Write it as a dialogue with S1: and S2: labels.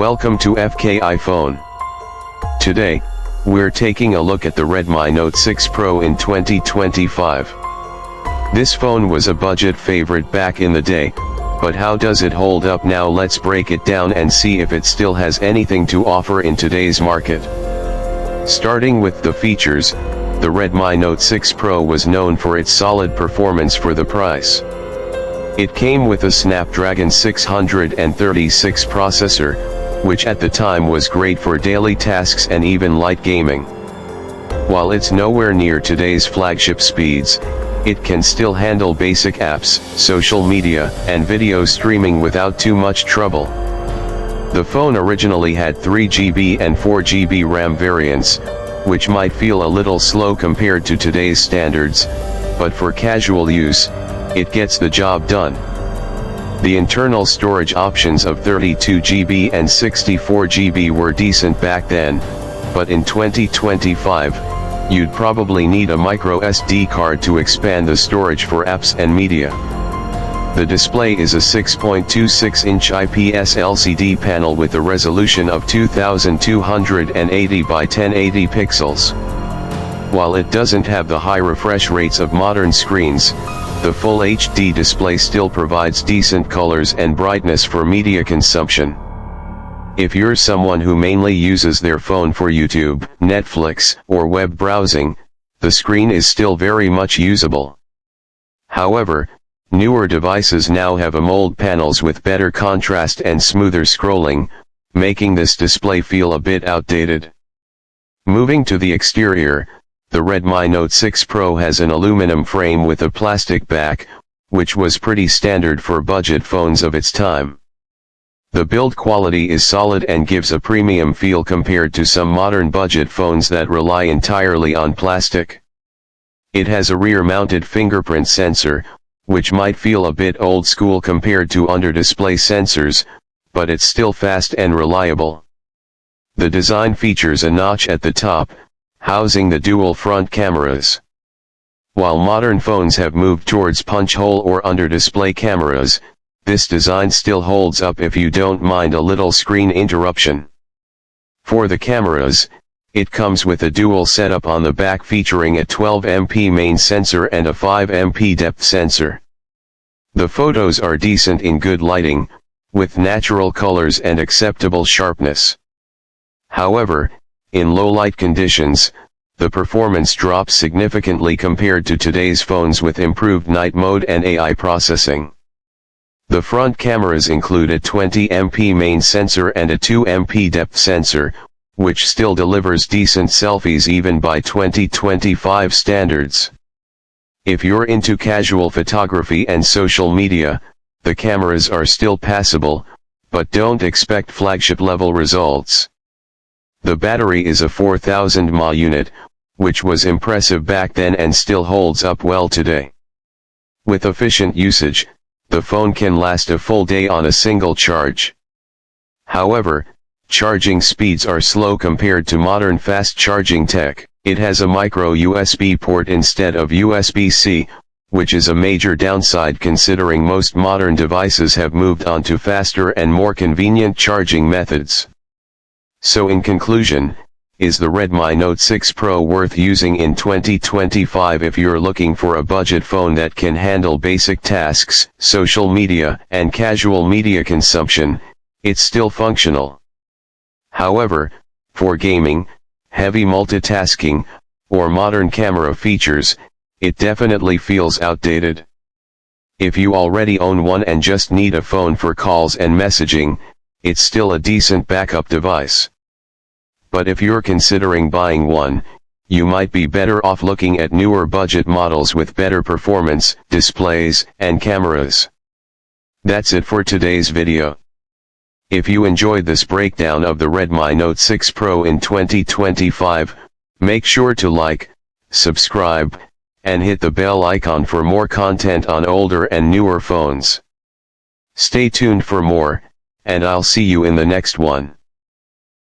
S1: Welcome to FK iPhone. Today, we're taking a look at the Redmi Note 6 Pro in 2025. This phone was a budget favorite back in the day, but how does it hold up now? Let's break it down and see if it still has anything to offer in today's market. Starting with the features, the Redmi Note 6 Pro was known for its solid performance for the price. It came with a Snapdragon 636 processor, which at the time was great for daily tasks and even light gaming. While it's nowhere near today's flagship speeds, it can still handle basic apps, social media, and video streaming without too much trouble. The phone originally had 3GB and 4GB RAM variants, which might feel a little slow compared to today's standards, but for casual use, it gets the job done. The internal storage options of 32GB and 64GB were decent back then, but in 2025, you'd probably need a micro SD card to expand the storage for apps and media. The display is a 6.26-inch IPS LCD panel with a resolution of 2280 by 1080 pixels. While it doesn't have the high refresh rates of modern screens, the full HD display still provides decent colors and brightness for media consumption. If you're someone who mainly uses their phone for YouTube, Netflix, or web browsing, the screen is still very much usable. However, newer devices now have AMOLED panels with better contrast and smoother scrolling, making this display feel a bit outdated. Moving to the exterior, the Redmi Note 6 Pro has an aluminum frame with a plastic back, which was pretty standard for budget phones of its time. The build quality is solid and gives a premium feel compared to some modern budget phones that rely entirely on plastic. It has a rear-mounted fingerprint sensor, which might feel a bit old school compared to under-display sensors, but it's still fast and reliable. The design features a notch at the top, housing the dual front cameras. While modern phones have moved towards punch-hole or under-display cameras, this design still holds up if you don't mind a little screen interruption. For the cameras, it comes with a dual setup on the back featuring a 12MP main sensor and a 5MP depth sensor. The photos are decent in good lighting, with natural colors and acceptable sharpness. However, in low light conditions, the performance drops significantly compared to today's phones with improved night mode and AI processing. The front cameras include a 20MP main sensor and a 2MP depth sensor, which still delivers decent selfies even by 2025 standards. If you're into casual photography and social media, the cameras are still passable, but don't expect flagship-level results. The battery is a 4000 mAh unit, which was impressive back then and still holds up well today. With efficient usage, the phone can last a full day on a single charge. However, charging speeds are slow compared to modern fast charging tech. It has a micro USB port instead of USB-C, which is a major downside considering most modern devices have moved on to faster and more convenient charging methods. So in conclusion, is the Redmi Note 6 Pro worth using in 2025? If you're looking for a budget phone that can handle basic tasks, social media, and casual media consumption, it's still functional. However, for gaming, heavy multitasking, or modern camera features, it definitely feels outdated. If you already own one and just need a phone for calls and messaging, it's still a decent backup device. But if you're considering buying one, you might be better off looking at newer budget models with better performance, displays, and cameras. That's it for today's video. If you enjoyed this breakdown of the Redmi Note 6 Pro in 2025, make sure to like, subscribe, and hit the bell icon for more content on older and newer phones. Stay tuned for more, and I'll see you in the next one.